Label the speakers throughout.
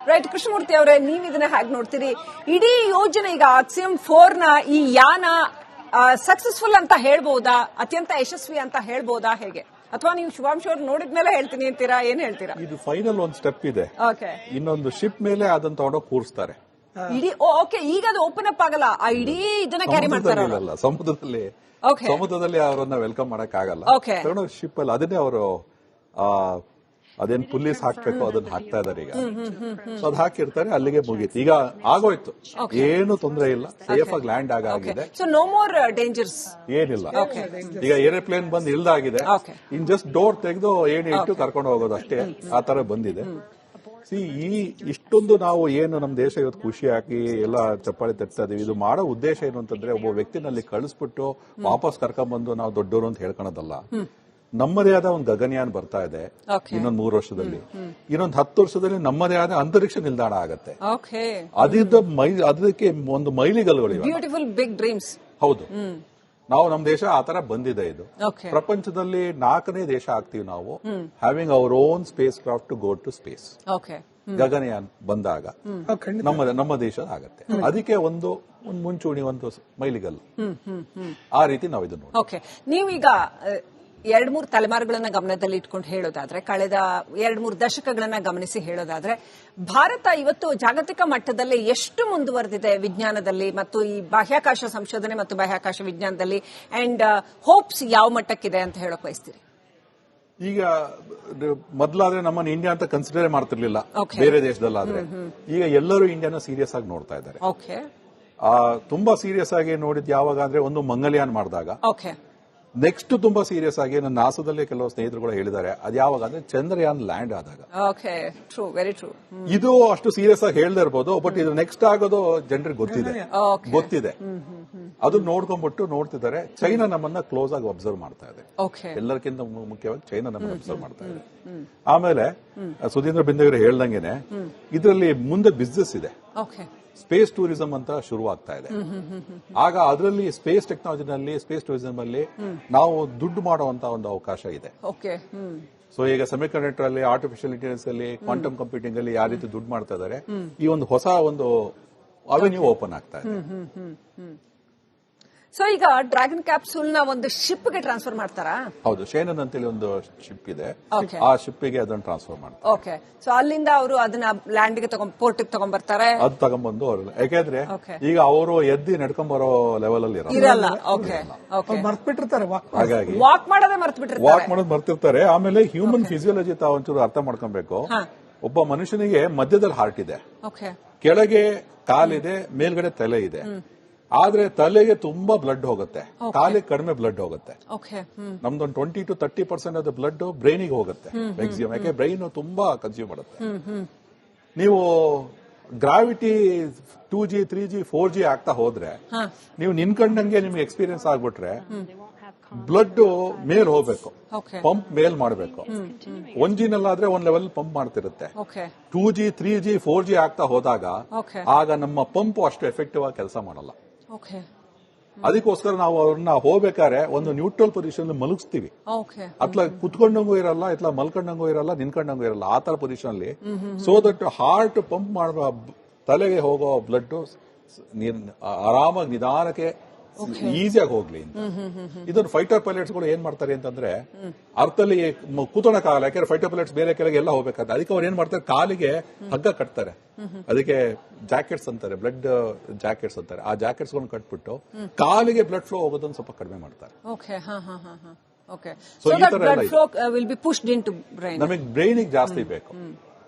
Speaker 1: Right. Krishnamurthy ಅವರೇ, ನೀವ್ ಇದನ್ನ ಹೇಗೆ ನೋಡ್ತೀರಿ? ಇಡೀ ಯೋಜನೆ ಈಗ AXIM-4 ನ ಈ ಯಾನ ಸಕ್ಸಸ್ಫುಲ್ ಅಂತ ಹೇಳ್ಬೋದಾ, ಅತ್ಯಂತ ಯಶಸ್ವಿ ಅಂತ ಹೇಳ್ಬೋದಾ, ಹೇಗೆ? ಅಥವಾ ನೀವು ಶುಭಾಂಶ್ ಅವ್ರು ನೋಡಿದ್ಮೇಲೆ ಹೇಳ್ತೀನಿ ಅಂತೀರಾ, ಏನ್ ಹೇಳ್ತೀರಾ?
Speaker 2: ಇದು ಫೈನಲ್ ಒಂದು ಸ್ಟೆಪ್ ಇದೆ.
Speaker 1: ಓಕೆ,
Speaker 2: ಇನ್ನೊಂದು ಶಿಪ್ ಮೇಲೆ ಅದನ್ನ ತಗೊಂಡೋಗಿ ಕೂರಿಸ್ತಾರೆ.
Speaker 1: ಇಡೀ ಓಕೆ, ಈಗ ಅದು ಓಪನ್ ಅಪ್ ಆಗಲ್ಲ, ಇಡೀ ಇದನ್ನ ಕ್ಯಾರಿ ಮಾಡ್ತಾರೆ.
Speaker 2: ಸಮುದ್ರದಲ್ಲಿ ಅವರನ್ನ ವೆಲ್ಕಮ್ ಮಾಡಕ್ ಆಗಲ್ಲ. ತಗೊಂಡೋಗಿ ಶಿಪ್ ಅಲ್ಲಿ ಅದನ್ನೇ ಅವರು ಅದೇನ್ ಪುಲೀಸ್ ಹಾಕ್ಬೇಕು ಅದನ್ನ ಹಾಕ್ತಾ ಇದಾರೆ ಈಗ. ಸೊ ಅದ್ ಹಾಕಿರ್ತಾರೆ, ಅಲ್ಲಿಗೆ ಮುಗೀತು. ಈಗ ಆಗೋಯ್ತು, ಏನು ತೊಂದರೆ ಇಲ್ಲ, ಸೇಫ್ ಆಗಿ ಲ್ಯಾಂಡ್ ಆಗಿದೆ.
Speaker 1: ನೋ ಮೋರ್ ಡೇಂಜರ್ಸ್
Speaker 2: ಏನಿಲ್ಲ. ಈಗ ಏರೋಪ್ಲೇನ್ ಬಂದು ಇಲ್ದಾಗಿದೆ, ಇನ್ ಜಸ್ಟ್ ಡೋರ್ ತೆಗೆದು ಏಣಿ ಇಟ್ಟು ಕರ್ಕೊಂಡು ಹೋಗೋದು ಅಷ್ಟೇ, ಆ ತರ ಬಂದಿದೆ. ಇಷ್ಟೊಂದು ನಾವು ಏನು ನಮ್ಮ ದೇಶ ಇವತ್ತು ಖುಷಿ ಹಾಕಿ ಎಲ್ಲ ಚಪ್ಪಾಳಿ ತಟ್ತಾ ಇದೀವಿ. ಇದು ಮಾಡೋ ಉದ್ದೇಶ ಏನು ಅಂತಂದ್ರೆ, ಒಬ್ಬ ವ್ಯಕ್ತಿನಲ್ಲಿ ಕಳಿಸ್ಬಿಟ್ಟು ವಾಪಸ್ ಕರ್ಕೊಂಡ್ಬಂದು ನಾವು ದೊಡ್ಡವರು ಅಂತ ಹೇಳ್ಕೊಳೋದಲ್ಲ. ನಮ್ಮದೇ ಆದ ಒಂದು ಗಗನಯಾನ್ ಬರ್ತಾ ಇದೆ ಇನ್ನೊಂದು 3 ವರ್ಷದಲ್ಲಿ, ಇನ್ನೊಂದು 10 ವರ್ಷದಲ್ಲಿ ನಮ್ಮದೇ ಆದ ಅಂತರಿಕ್ಷ ನಿಲ್ದಾಣ ಆಗತ್ತೆ. ಅದಕ್ಕೆ ಒಂದು ಮೈಲಿಗಲ್ಲುಗಳು.
Speaker 1: Beautiful big dreams.
Speaker 2: ಹೌದು, ನಾವು ನಮ್ಮ ದೇಶ ಆತರ ಬಂದಿದೆ. ಇದು ಪ್ರಪಂಚದಲ್ಲಿ 4ನೇ ದೇಶ ಆಗ್ತೀವಿ ನಾವು, having our own space craft to go to space. Gaganyaan ಬಂದಾಗ ನಮ್ಮ ದೇಶ ಆಗತ್ತೆ. ಅದಕ್ಕೆ ಒಂದು ಮುಂಚೂಣಿ, ಒಂದು ಮೈಲಿಗಲ್ಲು. ಆ ರೀತಿ ನಾವು ಇದನ್ನು
Speaker 1: ಓಕೆ. ನೀವೀಗ 2-3 ತಲೆಮಾರುಗಳನ್ನ ಗಮನದಲ್ಲಿ ಇಟ್ಕೊಂಡು ಹೇಳೋದಾದ್ರೆ, ಕಳೆದ 2-3 ದಶಕಗಳನ್ನ ಗಮನಿಸಿ ಹೇಳೋದಾದ್ರೆ, ಭಾರತ ಇವತ್ತು ಜಾಗತಿಕ ಮಟ್ಟದಲ್ಲಿ ಎಷ್ಟು ಮುಂದುವರೆದಿದೆ ವಿಜ್ಞಾನದಲ್ಲಿ ಮತ್ತು ಈ ಬಾಹ್ಯಾಕಾಶ ಸಂಶೋಧನೆ ಮತ್ತು ಬಾಹ್ಯಾಕಾಶ ವಿಜ್ಞಾನದಲ್ಲಿ, ಅಂಡ್ ಹೋಪ್ಸ್ ಯಾವ ಮಟ್ಟಕ್ಕಿದೆ ಅಂತ ಹೇಳಕ್ ಬಯಸ್ತೀರಿ?
Speaker 2: ಈಗ ಮೊದಲಾದ್ರೆ ನಮ್ಮನ್ನ ಇಂಡಿಯಾ ಅಂತ ಕನ್ಸಿಡರ್ ಮಾಡ್ತಿರ್ಲಿಲ್ಲ ಬೇರೆ ದೇಶದಲ್ಲಾದ್ರೆ. ಈಗ ಎಲ್ಲರೂ ಇಂಡಿಯಾನ ಸೀರಿಯಸ್ ಆಗಿ ನೋಡ್ತಾ ಇದ್ದಾರೆ. ತುಂಬಾ ಸೀರಿಯಸ್ ಆಗಿ ನೋಡಿದ್ ಯಾವಾಗ ಅಂದ್ರೆ, ಒಂದು ಮಂಗಲ್ಯಾನ್ ಮಾಡಿದಾಗ. ನೆಕ್ಸ್ಟ್ ತುಂಬಾ ಸೀರಿಯಸ್ ಆಗಿ ನನ್ನ ನಾಸದಲ್ಲಿ ಕೆಲವು ಸ್ನೇಹಿತರುಗಳು ಹೇಳಿದ್ದಾರೆ, ಅದು ಯಾವಾಗ ಅಂದ್ರೆ ಚಂದ್ರಯಾನ್ ಲ್ಯಾಂಡ್ ಆದಾಗ. ಇದು ಅಷ್ಟು ಸೀರಿಯಸ್ ಆಗಿ ಹೇಳ್ದೇ ಇರ್ಬೋದು, ಬಟ್ ಇದು ನೆಕ್ಸ್ಟ್ ಆಗೋದು ಜನರಿಗೆ ಗೊತ್ತಿದೆ. ಅದು ನೋಡ್ಕೊಂಡ್ಬಿಟ್ಟು ನೋಡ್ತಿದ್ದಾರೆ. ಚೈನಾ ನಮ್ಮನ್ನ ಕ್ಲೋಸ್ ಆಗಿ ಅಬ್ಸರ್ವ್ ಮಾಡ್ತಾ ಇದೆ. ಎಲ್ಲರಿಗಿಂತ ಮುಖ್ಯವಾಗಿ ಚೈನಾ ನಮ್ಮನ್ನ ಅಬ್ಸರ್ವ್ ಮಾಡ್ತಾ ಇದೆ. ಆಮೇಲೆ ಸುಧೀಂದ್ರ ಬಿಂದಗಿರಿ ಹೇಳ್ದಂಗೆನೆ ಇದರಲ್ಲಿ ಮುಂದೆ ಬಿಸ್ನೆಸ್ ಇದೆ. ಸ್ಪೇಸ್ ಟೂರಿಸಂ ಅಂತ ಶುರುವಾಗ್ತಾ ಇದೆ. ಆಗ ಅದರಲ್ಲಿ ಸ್ಪೇಸ್ ಟೆಕ್ನಾಲಜಿನಲ್ಲಿ, ಸ್ಪೇಸ್ ಟೂರಿಸಂ ಅಲ್ಲಿ ನಾವು ದುಡ್ಡು ಮಾಡುವಂತ ಒಂದು ಅವಕಾಶ ಇದೆ. ಸೊ ಈಗ ಸೆಮಿಕಂಡಕ್ಟರ್ ಅಲ್ಲಿ, ಆರ್ಟಿಫಿಷಿಯಲ್ ಇಂಟೆಲಿಜೆನ್ಸ್ ಅಲ್ಲಿ, ಕ್ವಾಂಟಮ್ ಕಂಪ್ಯೂಟಿಂಗ್ ಅಲ್ಲಿ ಯಾವ ರೀತಿ ದುಡ್ಡು ಮಾಡ್ತಾ ಇದ್ದಾರೆ, ಈ ಒಂದು ಹೊಸ ಒಂದು ಅವೆನ್ಯೂ ಓಪನ್ ಆಗ್ತಾ ಇದೆ.
Speaker 1: ಸೊ ಈಗ ಡ್ರ್ಯಾಗನ್ ಕ್ಯಾಪ್ಸೂಲ್ ನ ಒಂದು ಶಿಪ್ ಗೆ ಟ್ರಾನ್ಸ್ಫರ್ ಮಾಡ್ತಾರಾ?
Speaker 2: ಹೌದು, ಶೇನನ್ ಅಂತೇಳಿ ಒಂದು ಶಿಪ್ ಇದೆ, ಆ ಶಿಪ್ ಗೆ ಅದನ್ನು ಟ್ರಾನ್ಸ್ಫರ್ ಮಾಡ್ತಾರೆ.
Speaker 1: ಓಕೆ. ಸೊ ಅಲ್ಲಿಂದ ಅವರು ಅದನ್ನ ಲ್ಯಾಂಡ್ ಗೆ ಪೋರ್ಟ್ ಗೆ ತಗೊಂಡ್ಬರ್ತಾರೆ.
Speaker 2: ಅದು ತಗೊಂಡ್ಬಂದು ಅವರು, ಯಾಕೆಂದ್ರೆ ಈಗ ಅವರು ಎದ್ದಿ ನಡ್ಕೊಂಡ್ ಬರೋ ಲೆವೆಲ್ ಅಲ್ಲಿ
Speaker 1: ಇರಲ್ಲ.
Speaker 3: ಮರ್ತ್ಬಿಟ್ಟಿರ್ತಾರೆ,
Speaker 2: ಹಾಗಾಗಿ
Speaker 1: ವಾಕ್ ಮಾಡೋದೇ
Speaker 2: ಮರ್ತಿರ್ತಾರೆ. ಆಮೇಲೆ ಹ್ಯೂಮನ್ ಫಿಸಿಯಾಲಜಿ ತಾವು ಒಂಚೂರು ಅರ್ಥ ಮಾಡ್ಕೊಬೇಕು. ಒಬ್ಬ ಮನುಷ್ಯನಿಗೆ ಮಧ್ಯದಲ್ಲಿ ಹಾರ್ಟ್ ಇದೆ, ಕೆಳಗೆ ಕಾಲಿದೆ, ಮೇಲ್ಗಡೆ ತಲೆ ಇದೆ. ಆದ್ರೆ ತಲೆಗೆ ತುಂಬಾ ಬ್ಲಡ್ ಹೋಗುತ್ತೆ, ಕಾಲಿಗೆ ಕಡಿಮೆ ಬ್ಲಡ್ ಹೋಗುತ್ತೆ. ನಮ್ದೊಂದು 20 to 30% ಆಫ್ ಬ್ಲಡ್ ಬ್ರೈನಿಗೆ ಹೋಗುತ್ತೆ ಮ್ಯಾಕ್ಸಿಮಮ್. ಯಾಕೆ ಬ್ರೈನ್ ತುಂಬಾ ಕನ್ಸ್ಯೂಮ್ ಮಾಡುತ್ತೆ. ನೀವು ಗ್ರಾವಿಟಿ 2G 3G 4G ಆಗ್ತಾ ಹೋದ್ರೆ, ನೀವು ನಿನ್ಕಂಡಂಗೆ ನಿಮ್ಗೆ ಎಕ್ಸ್ಪೀರಿಯನ್ಸ್ ಆಗ್ಬಿಟ್ರೆ, ಬ್ಲಡ್ ಮೇಲ್ ಹೋಗ್ಬೇಕು, ಪಂಪ್ ಮೇಲ್ ಮಾಡಬೇಕು. 1G ನಲ್ಲಾದ್ರೆ 1 level pump ಮಾಡ್ತಿರುತ್ತೆ. 2G 3G 4G ಆಗ್ತಾ ಹೋದಾಗ ಆಗ ನಮ್ಮ ಪಂಪ್ ಅಷ್ಟು ಎಫೆಕ್ಟಿವ್ ಆಗಿ ಕೆಲಸ ಮಾಡಲ್ಲ. ಅದಕ್ಕೋಸ್ಕರ ನಾವು ಅವ್ರನ್ನ ಹೋಗ್ಬೇಕಾದ್ರೆ ಒಂದು ನ್ಯೂಟ್ರಲ್ ಪೊಸಿಷನ್ ಮಲಗಿಸ್ತೀವಿ. ಅತ್ಲ ಕುತ್ಕೊಂಡಂಗೂ ಇರಲ್ಲ, ಇತ್ಲ ಮಲ್ಕೊಂಡಂಗೂ ಇರಲ್ಲ, ನಿನ್ಕೊಂಡಂಗೂ ಇರಲ್ಲ, ಆ ತರ ಪೊಸಿಷನ್ ಅಲ್ಲಿ. ಸೊ ದಟ್ ಹಾರ್ಟ್ ಪಂಪ್ ಮಾಡುವ, ತಲೆಗೆ ಹೋಗೋ ಬ್ಲಡ್ ಆರಾಮಾಗಿ ನಿಧಾನಕ್ಕೆ ಈಸಿಯಾಗಿ ಹೋಗ್ಲಿ ಅಂತ. ಇದನ್ನು ಫೈಟರ್ ಪೈಲಟ್ಸ್ ಗಳು ಏನ್ ಮಾಡ್ತಾರೆ ಅಂತಂದ್ರೆ, ಅರ್ಥದಲ್ಲಿ ಕೂತ್ಕೊಳಕ್ಕಾಗಲ್ಲ, ಯಾಕಂದ್ರೆ ಫೈಟರ್ ಪೈಲಟ್ಸ್ ಬೇರೆ ಕೆಳಗೆ ಎಲ್ಲ ಹೋಗ್ಬೇಕಾದ್ರೆ. ಅದಕ್ಕೆ ಅವ್ರು ಏನ್ ಮಾಡ್ತಾರೆ, ಕಾಲಿಗೆ ಹಗ್ಗ ಕಟ್ತಾರೆ. ಅದಕ್ಕೆ ಜಾಕೆಟ್ಸ್ ಅಂತಾರೆ, ಬ್ಲಡ್ ಜಾಕೆಟ್ಸ್ ಅಂತಾರೆ. ಆ ಜಾಕೆಟ್ಸ್ ಗಳನ್ನ ಕಟ್ಬಿಟ್ಟು ಕಾಲಿಗೆ ಬ್ಲಡ್ ಫ್ಲೋ ಹೋಗೋದನ್ನ ಸ್ವಲ್ಪ ಕಡಿಮೆ ಮಾಡ್ತಾರೆ. ಸೊ ಈ ತರ ನಮಗೆ ಬ್ರೈನಿಗೆ ಜಾಸ್ತಿ ಬೇಕು,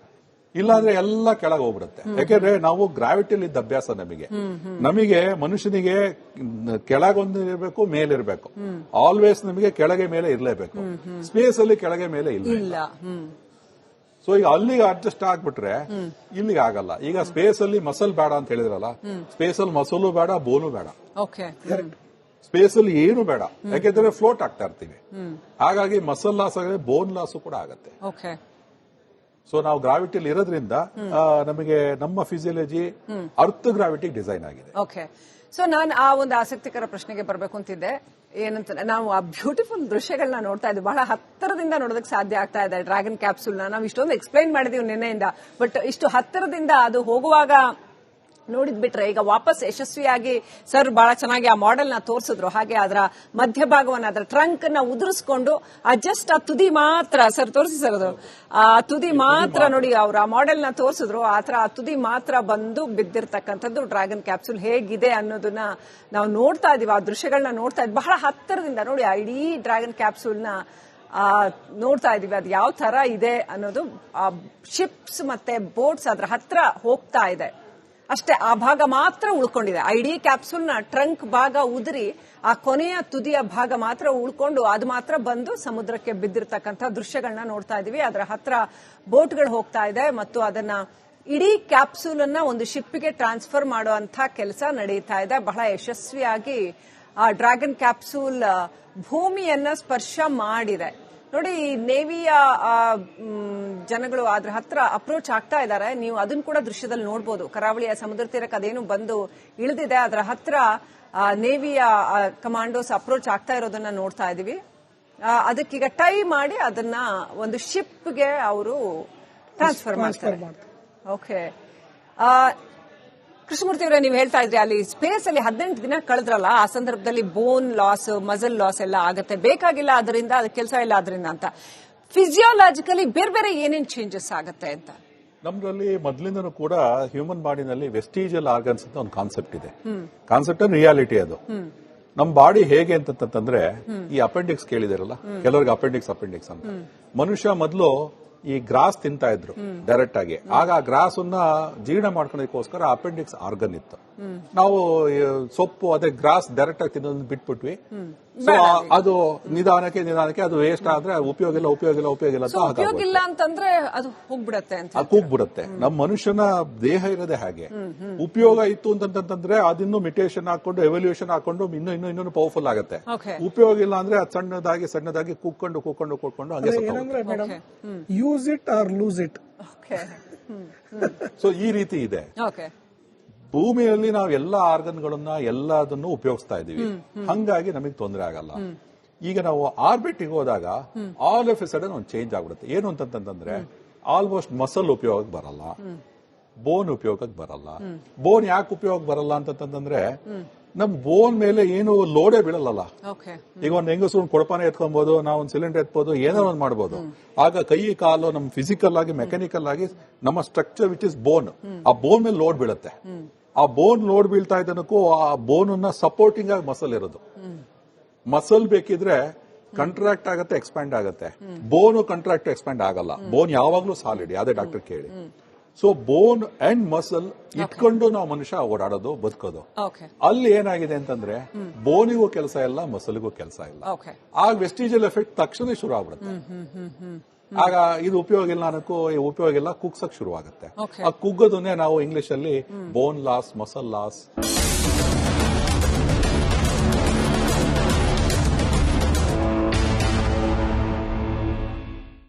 Speaker 2: ಇಲ್ಲಾಂದ್ರೆ ಎಲ್ಲ ಕೆಳಗೆ ಹೋಗ್ಬಿಡುತ್ತೆ. ಯಾಕೆಂದ್ರೆ ನಾವು ಗ್ರಾವಿಟಿಯಲ್ಲಿ ಇದ್ದ ಅಭ್ಯಾಸ ನಮಗೆ ಮನುಷ್ಯನಿಗೆ ಕೆಳಗೊಂದು ಇರಬೇಕು, ಮೇಲಿರಬೇಕು. ಆಲ್ವೇಸ್ ನಮಗೆ ಕೆಳಗೆ ಮೇಲೆ ಇರಲೇಬೇಕು. ಸ್ಪೇಸ್ ಅಲ್ಲಿ ಕೆಳಗೆ ಮೇಲೆ ಇಲ್ಲ. ಸೊ ಈಗ ಅಲ್ಲಿಗೆ ಅಡ್ಜಸ್ಟ್ ಆಗ್ಬಿಟ್ರೆ ಇಲ್ಲಿಗೆ ಆಗಲ್ಲ. ಈಗ ಸ್ಪೇಸ್ ಅಲ್ಲಿ ಮಸಲ್ ಬೇಡ ಅಂತ ಹೇಳಿದ್ರಲ್ಲ, ಸ್ಪೇಸ್ ಅಲ್ಲಿ ಮಸಲು ಬೇಡ, ಬೋನು ಬೇಡ. ಸ್ಪೇಸ್ ಅಲ್ಲಿ ಏನು ಬೇಡ, ಯಾಕೆಂದ್ರೆ ಫ್ಲೋಟ್ ಆಗ್ತಾ ಇರ್ತೀವಿ. ಹಾಗಾಗಿ ಮಸಲ್ ಲಾಸ್ ಆಗಿದೆ, ಬೋನ್ ಲಾಸ್ ಕೂಡ ಆಗತ್ತೆ. ಸೊ ನಾವು ಗ್ರಾವಿಟಿಯಲ್ಲಿ ಇರೋದ್ರಿಂದ ನಮಗೆ ನಮ್ಮ ಫಿಸಿಯಾಲಜಿ ಅರ್ತ್ ಗ್ರಾವಿಟಿ ಡಿಸೈನ್ ಆಗಿದೆ.
Speaker 1: ಓಕೆ. ಸೊ ನಾನು ಆ ಒಂದು ಆಸಕ್ತಿಕರ ಪ್ರಶ್ನೆಗೆ ಬರಬೇಕು ಅಂತಿದ್ದೆ. ಏನಂತ ನಾವು ಆ ಬ್ಯೂಟಿಫುಲ್ ದೃಶ್ಯಗಳನ್ನ ನೋಡ್ತಾ ಇದ್ವಿ, ಬಹಳ ಹತ್ತಿರದಿಂದ ನೋಡೋದಕ್ಕೆ ಸಾಧ್ಯ ಆಗ್ತಾ ಇದೆ ಡ್ರ್ಯಾಗನ್ ಕ್ಯಾಪ್ಸೂಲ್ ನಾವು ಇಷ್ಟೊಂದು ಎಕ್ಸ್ಪ್ಲೈನ್ ಮಾಡಿದೀವಿ ನಿನ್ನೆಯಿಂದ. ಬಟ್ ಇಷ್ಟು ಹತ್ತಿರದಿಂದ ಅದು ಹೋಗುವಾಗ ನೋಡಿದ್ಬಿಟ್ರೆ ಈಗ ವಾಪಸ್ ಯಶಸ್ವಿಯಾಗಿ ಸರ್ ಬಹಳ ಚೆನ್ನಾಗಿ ಆ ಮಾಡೆಲ್ ನ ತೋರಿಸಿದ್ರು. ಹಾಗೆ ಅದರ ಮಧ್ಯಭಾಗವನ್ನ ಅದರ ಟ್ರಂಕ್ ನ ಉದುರಿಸ್ಕೊಂಡು ಜಸ್ಟ್ ಆ ತುದಿ ಮಾತ್ರ ಸರ್ ತೋರಿಸಿ ಸರ್ ಅದು ಆ ತುದಿ ಮಾತ್ರ ನೋಡಿ ಅವ್ರು ಆ ಮಾಡೆಲ್ ನ ತೋರಿಸಿದ್ರು. ಆತರ ಆ ತುದಿ ಮಾತ್ರ ಬಂದು ಬಿದ್ದಿರ್ತಕ್ಕಂಥದ್ದು ಡ್ರ್ಯಾಗನ್ ಕ್ಯಾಪ್ಸೂಲ್ ಹೇಗಿದೆ ಅನ್ನೋದನ್ನ ನಾವು ನೋಡ್ತಾ ಇದೀವಿ. ಆ ದೃಶ್ಯಗಳನ್ನ ನೋಡ್ತಾ ಇದ್ವಿ ಬಹಳ ಹತ್ತಿರದಿಂದ ನೋಡಿ ಆ ಇಡೀ ಡ್ರ್ಯಾಗನ್ ಕ್ಯಾಪ್ಸೂಲ್ ನ ನೋಡ್ತಾ ಇದೀವಿ. ಅದು ಯಾವ ತರ ಇದೆ ಅನ್ನೋದು ಆ ಶಿಪ್ಸ್ ಮತ್ತೆ ಬೋಟ್ಸ್ ಅದ್ರ ಹತ್ರ ಹೋಗ್ತಾ ಇದೆ ಅಷ್ಟೇ. ಆ ಭಾಗ ಮಾತ್ರ ಉಳ್ಕೊಂಡಿದೆ. ಆ ಇಡೀ ಕ್ಯಾಪ್ಸೂಲ್ ನ ಟ್ರಂಕ್ ಭಾಗ ಉದುರಿ ಆ ಕೊನೆಯ ತುದಿಯ ಭಾಗ ಮಾತ್ರ ಉಳ್ಕೊಂಡು ಅದು ಮಾತ್ರ ಬಂದು ಸಮುದ್ರಕ್ಕೆ ಬಿದ್ದಿರ್ತಕ್ಕಂಥ ದೃಶ್ಯಗಳನ್ನ ನೋಡ್ತಾ ಇದೀವಿ. ಅದರ ಹತ್ರ ಬೋಟ್ಗಳು ಹೋಗ್ತಾ ಇದೆ ಮತ್ತು ಅದನ್ನ ಇಡೀ ಕ್ಯಾಪ್ಸೂಲ್ ಅನ್ನ ಒಂದು ಶಿಪ್ಗೆ ಟ್ರಾನ್ಸ್ಫರ್ ಮಾಡುವಂತ ಕೆಲಸ ನಡೀತಾ ಇದೆ. ಬಹಳ ಯಶಸ್ವಿಯಾಗಿ ಆ ಡ್ರ್ಯಾಗನ್ ಕ್ಯಾಪ್ಸೂಲ್ ಭೂಮಿಯನ್ನ ಸ್ಪರ್ಶ ಮಾಡಿದೆ. ನೋಡಿ ನೇವಿಯ ಜನಗಳು ಅದ್ರ ಹತ್ರ ಅಪ್ರೋಚ್ ಆಗ್ತಾ ಇದ್ದಾರೆ. ನೀವು ಅದನ್ನ ಕೂಡ ದೃಶ್ಯದಲ್ಲಿ ನೋಡಬಹುದು. ಕರಾವಳಿಯ ಸಮುದ್ರ ತೀರಕ್ಕೆ ಅದೇನು ಬಂದು ಇಳಿದಿದೆ, ಅದರ ಹತ್ರ ನೇವಿಯ ಕಮಾಂಡೋಸ್ ಅಪ್ರೋಚ್ ಆಗ್ತಾ ಇರೋದನ್ನ ನೋಡ್ತಾ ಇದೀವಿ. ಅದಕ್ಕೀಗ ಟೈ ಮಾಡಿ ಅದನ್ನ ಒಂದು ಶಿಪ್ಗೆ ಅವರು ಟ್ರಾನ್ಸ್ಫರ್ ಮಾಡ್ತಾರೆ. ಓಕೆ ಕೃಷ್ಣಮೂರ್ತಿ ಅವರೇ, ನೀವು ಹೇಳ್ತಾ ಇದ್ರಿ ಅಲ್ಲಿ ಸ್ಪೇಸ್ ಅಲ್ಲಿ 18 ದಿನ ಕಳೆದ್ರಲ್ಲ, ಆ ಸಂದರ್ಭದಲ್ಲಿ ಬೋನ್ ಲಾಸ್ ಮಸಲ್ ಲಾಸ್ ಎಲ್ಲ ಆಗುತ್ತೆ, ಬೇಕಾಗಿಲ್ಲ ಅದರಿಂದ, ಅದು ಕೆಲಸ ಇಲ್ಲ ಅದರಿಂದ ಅಂತ. ಫಿಸಿಯಾಲಜಿಕಲಿ ಬೇರೆ ಬೇರೆ ಏನೇನ್ ಚೇಂಜಸ್ ಆಗುತ್ತೆ ಅಂತ
Speaker 2: ನಮ್ದ್ರಲ್ಲಿ ಮೊದಲಿಂದನೂ ಕೂಡ ಹ್ಯೂಮನ್ ಬಾಡಿನಲ್ಲಿ ವೆಸ್ಟಿಜಿಯಲ್ ಆರ್ಗನ್ಸ್ ಅಂತ ಒಂದು ಕಾನ್ಸೆಪ್ಟ್ ಇದೆ. ಕಾನ್ಸೆಪ್ಟ್ ರಿಯಾಲಿಟಿ ಅದು. ನಮ್ ಬಾಡಿ ಹೇಗೆ ಅಂತಂದ್ರೆ ಈ ಅಪೆಂಡಿಕ್ಸ್ ಕೇಳಿದಿರಲ್ಲ, ಕೆಲವರಿಗೆ ಅಪೆಂಡಿಕ್ಸ್ ಅಂತ. ಮನುಷ್ಯ ಮೊದಲು ಈ ಗ್ರಾಸ್ ತಿಂತಾ ಇದ್ರು ಡೈರೆಕ್ಟ್ ಆಗಿ. ಆಗ ಆ ಗ್ರಾಸ್ ಅನ್ನ ಜೀರ್ಣ ಮಾಡ್ಕೊಳ್ಳೋದಕ್ಕೋಸ್ಕರ ಅಪೆಂಡಿಕ್ಸ್ ಆರ್ಗನ್ ಇತ್ತು. ನಾವು ಸೊಪ್ಪು ಅದೇ ಗ್ರಾಸ್ ಡೈರೆಕ್ಟ್ ಆಗಿ ತಿನ್ನೋದನ್ನ ಬಿಟ್ಬಿಟ್ವಿ. ಸೊ ಅದು ನಿಧಾನಕ್ಕೆ ಅದು ವೇಸ್ಟ್ ಆದ್ರೆ ಉಪಯೋಗ ಇಲ್ಲ
Speaker 1: ಅಂತಂದ್ರೆ ಅದು ಹೋಗ್ಬಿಡತ್ತೆ ಅಂತ.
Speaker 2: ಅದು ಹೋಗ್ಬಿಡತ್ತೆ. ನಮ್ಮ ಮನುಷ್ಯನ ದೇಹ ಇರೋದೇ ಹಾಗೆ. ಉಪಯೋಗ ಇತ್ತು ಅಂತಂದ್ರೆ ಅದಿನ್ನೂ ಮಿಟೇಷನ್ ಹಾಕೊಂಡು ಎವಲ್ಯೂಷನ್ ಹಾಕೊಂಡು ಇನ್ನೂ ಪವರ್ಫುಲ್ ಆಗುತ್ತೆ. ಉಪಯೋಗ ಇಲ್ಲ ಅಂದ್ರೆ ಅದು ಸಣ್ಣದಾಗಿ ಕೂಕೊಂಡು
Speaker 3: ಹಂಗೆ use it or lose it.
Speaker 2: So ಈ ರೀತಿ ಇದೆ. ಭೂಮಿಯಲ್ಲಿ ನಾವು ಎಲ್ಲಾ ಆರ್ಗನ್ಗಳನ್ನ ಎಲ್ಲದನ್ನು ಉಪಯೋಗಿಸ್ತಾ ಇದೀವಿ. ಹಂಗಾಗಿ ನಮಗೆ ತೊಂದರೆ ಆಗಲ್ಲ. ಈಗ ನಾವು ಆರ್ಬಿಟಿಗೆ ಹೋದಾಗ ಆಲ್ ಆಫ್ ಎ ಸಡನ್ ಒಂದು ಚೇಂಜ್ ಆಗ್ಬಿಡುತ್ತೆ. ಏನು ಅಂತಂದ್ರೆ ಆಲ್ಮೋಸ್ಟ್ ಮಸಲ್ ಉಪಯೋಗಕ್ಕೆ ಬರಲ್ಲ, ಬೋನ್ ಉಪಯೋಗಕ್ಕೆ ಬರಲ್ಲ. ಬೋನ್ ಯಾಕೆ ಉಪಯೋಗ ಬರಲ್ಲ ಅಂತಂದ್ರೆ ನಮ್ ಬೋನ್ ಮೇಲೆ ಏನು ಲೋಡೇ ಬೀಳಲ್ಲ. ಈಗ ಒಂದು ಹೆಂಗಸರು ಕೊಡಪಾನೆ ಎತ್ಕೊಬಹುದು, ನಾವು ಒಂದು ಸಿಲಿಂಡರ್ ಎತ್ಬೋದು, ಏನೋ ಒಂದು ಮಾಡಬಹುದು. ಆಗ ಕೈ ಕಾಲು ನಮ್ ಫಿಸಿಕಲ್ ಆಗಿ ಮೆಕ್ಯಾನಿಕಲ್ ಆಗಿ ನಮ್ಮ ಸ್ಟ್ರಕ್ಚರ್ ವಿಚ್ ಇಸ್ ಬೋನ್, ಆ ಬೋನ್ ಮೇಲೆ ಲೋಡ್ ಬೀಳುತ್ತೆ. ಆ ಬೋನ್ ಲೋಡ್ ಬೀಳ್ತಾ ಇದ್ದನಕ್ಕೂ ಆ ಬೋನ್ ಅನ್ನ ಸಪೋರ್ಟಿಂಗ್ ಆಗಿ ಮಸಲ್ ಇರೋದು. ಮಸಲ್ ಬೇಕಿದ್ರೆ ಕಂಟ್ರಾಕ್ಟ್ ಆಗುತ್ತೆ, ಎಕ್ಸ್ಪ್ಯಾಂಡ್ ಆಗುತ್ತೆ. ಬೋನ್ ಕಂಟ್ರಾಕ್ಟ್ ಎಕ್ಸ್ಪ್ಯಾಂಡ್ ಆಗಲ್ಲ. ಬೋನ್ ಯಾವಾಗ್ಲೂ ಸಾಲಿಡ್, ಯಾವ್ದೇ ಡಾಕ್ಟರ್ ಕೇಳಿ. ಸೊ ಬೋನ್ ಅಂಡ್ ಮಸಲ್ ಇಟ್ಕೊಂಡು ನಾವು ಮನುಷ್ಯ ಓಡಾಡೋದು, ಬದುಕೋದು. ಅಲ್ಲಿ ಏನಾಗಿದೆ ಅಂತಂದ್ರೆ ಬೋನಿಗೂ ಕೆಲಸ ಇಲ್ಲ, ಮಸಲ್ಗೂ ಕೆಲಸ ಇಲ್ಲ. ಆಗ ವೆಸ್ಟಿಜಿಯಲ್ ಎಫೆಕ್ಟ್ ತಕ್ಷಣ ಶುರು ಆಗ್ಬಿಡುತ್ತೆ. ಆಗ ಇದು ಉಪಯೋಗ ಇಲ್ಲ ಅನ್ನೋಕ್ಕೂ ಉಪಯೋಗ ಇಲ್ಲ, ಕುಗ್ಸಕ್ ಶುರು ಆಗುತ್ತೆ. ಆ ಕುಗ್ಗೋದನ್ನೇ ನಾವು ಇಂಗ್ಲಿಷ್ ಅಲ್ಲಿ ಬೋನ್ ಲಾಸ್, ಮಸಲ್ ಲಾಸ್